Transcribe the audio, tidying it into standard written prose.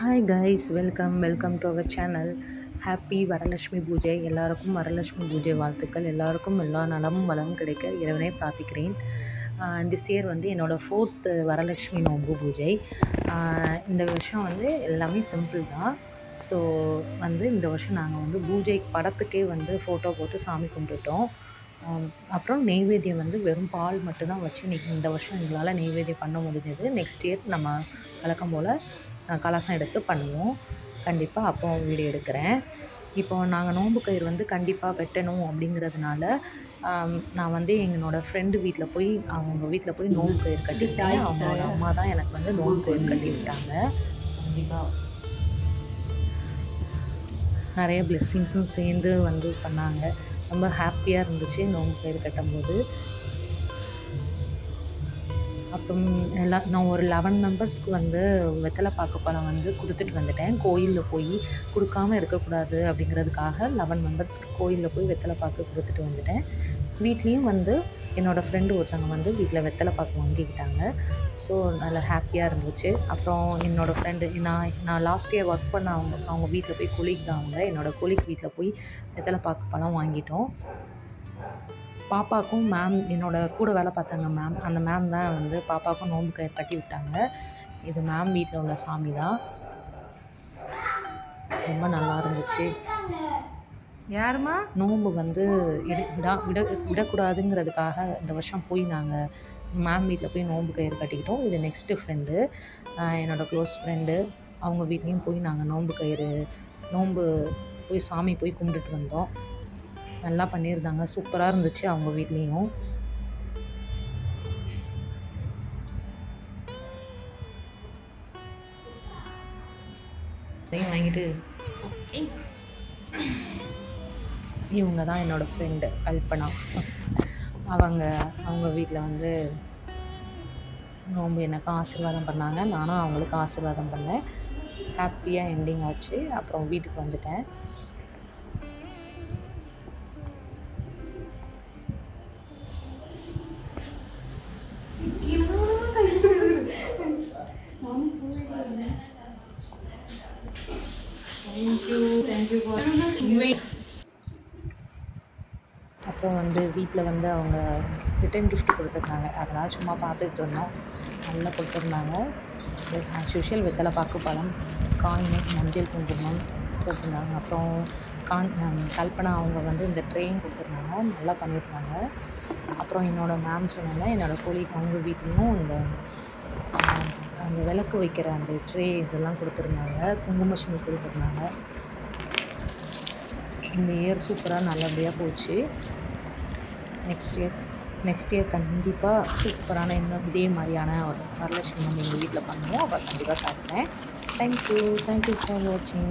Hi guys, welcome to our channel. Happy Varalakshmi Puja. எல்லாருக்கும் வரலட்சுமி பூஜை வாழ்த்துக்கள். எல்லாருக்கும் எல்லா நலமும் வளமும் கிடைக்க இறைவனை பிரார்த்திக்கிறேன். திஸ் இயர் வந்து என்னோடய 4th வரலட்சுமி நோன்பு பூஜை. இந்த வருஷம் வந்து எல்லாமே சிம்பிள் தான். ஸோ வந்து இந்த வருஷம் நாங்கள் வந்து பூஜை படத்துக்கே வந்து ஃபோட்டோ போட்டு சாமி கும்பிட்டுட்டோம். அப்புறம் நெய்வேத்தியம் வந்து வெறும் பால் மட்டும்தான் வச்சு இந்த வருஷம் எங்களால் நெய்வேத்தியம் பண்ண முடிஞ்சது. நெக்ஸ்ட் இயர் நம்ம வழக்கம் போல் கலசம் எடுத்து பண்ணுவோம். கண்டிப்பாக அப்போ வீடியோ எடுக்கிறேன். இப்போ நாங்கள் நோன்பு கயிறு வந்து கண்டிப்பாக வெட்டணும் அப்படிங்கிறதுனால நான் வந்து என்னோடய ஃப்ரெண்டு வீட்டில் போய் அவங்க வீட்டில் போய் நோன்பு கயிறு கட்டிக்கிட்டேன். அவங்களோட அம்மா தான் எனக்கு வந்து நோன்பு கயிறு கட்டி விட்டாங்க. கண்டிப்பாக நிறைய பிளெஸ்ஸிங்ஸும் சேர்ந்து வந்து பண்ணாங்க. ரொம்ப ஹாப்பியாக இருந்துச்சு நோன்பு கயிறு கட்டும்போது. அப்புறம் நான் ஒரு 11 மெம்பர்ஸ்க்கு வந்து வெத்தலை பாக்கு பழம் வந்து கொடுத்துட்டு வந்துட்டேன். கோயிலில் போய் கொடுக்காம இருக்கக்கூடாது அப்படிங்கிறதுக்காக 11 மெம்பர்ஸ்க்கு கோயிலில் போய் வெத்தலை பாக்கு கொடுத்துட்டு வந்துட்டேன். வீட்லேயும் வந்து என்னோடய ஃப்ரெண்டு ஒருத்தவங்க வந்து வீட்டில் வெத்தலை பாக்கு வாங்கிக்கிட்டாங்க. ஸோ நல்லா ஹாப்பியாக இருந்துச்சு. அப்புறம் என்னோடய ஃப்ரெண்டு நான் லாஸ்ட் இயர் ஒர்க் பண்ண அவங்க வீட்டில் போய் கொலீக் தான் அவங்க. என்னோடய கொலீக் வீட்டில் போய் வெத்தலை பாக்கு பழம் வாங்கிட்டோம். பாப்பாவுக்கும் என்னோட கூட வேலை பார்த்தாங்க மேம். அந்த மேம் தான் வந்து பாப்பாவுக்கும் நோன்பு கயிறு கட்டி விட்டாங்க. இது மேம் வீட்டில் உள்ள சாமி தான். ரொம்ப நல்லா இருந்துச்சு. யாருமா நோன்பு வந்து விடக்கூடாதுங்கிறதுக்காக இந்த வருஷம் போய் நாங்கள் மேம் வீட்டில் போய் நோன்பு கயிறு கட்டிக்கிட்டோம். இது நெக்ஸ்ட்டு ஃப்ரெண்டு, என்னோடய க்ளோஸ் ஃப்ரெண்டு. அவங்க வீட்லேயும் போய் நாங்கள் நோன்பு போய் சாமி போய் கும்பிட்டுட்டு வந்தோம். நல்லா பண்ணியிருந்தாங்க. சூப்பராக இருந்துச்சு அவங்க வீட்லேயும். வாங்கிட்டு இவங்க தான் என்னோடய ஃப்ரெண்டு கல்பனா. அவங்க வீட்டில் வந்து நோன்பு எனக்கு ஆசீர்வாதம் பண்ணாங்க. நானும் அவங்களுக்கு ஆசீர்வாதம் பண்ணேன். ஹாப்பியாக எண்டிங் ஆச்சு. அப்புறம் வீட்டுக்கு வந்துட்டேன். அப்புறம் வந்து வீட்டில் வந்து அவங்க ரிட்டன் கிஃப்ட் கொடுத்துருந்தாங்க. அதெல்லாம் சும்மா பார்த்துட்டு இருந்தோம். நல்லா கொடுத்துருந்தாங்க. ஆஸ் யூஷுவல் வெத்தலை பாக்கு பழம், காயின், மஞ்சள் குங்குமம் கொடுத்துருந்தாங்க. அப்புறம் கல்பனா அவங்க வந்து இந்த ட்ரேயும் கொடுத்துருந்தாங்க. நல்லா பண்ணியிருந்தாங்க. அப்புறம் என்னோடய மேம் சொன்னாங்க, என்னோடய கொலீக் அவங்க வீட்லேயும் அந்த விளக்கு வைக்கிற அந்த ட்ரே இதெல்லாம் கொடுத்துருந்தாங்க. குங்குமஷன் கொடுத்துருந்தாங்க. இந்த இயர் சூப்பராக நல்லபடியாக போச்சு. நெக்ஸ்ட் இயர் கண்டிப்பாக சூப்பரான இன்னும் இதே மாதிரியான ஒரு வரலட்சுமி நம்ம எங்கள் வீட்டில் பண்ணுவோம். அப்போ கண்டிப்பாக காட்டுறேன். தேங்க்யூ ஃபார் வாட்சிங்.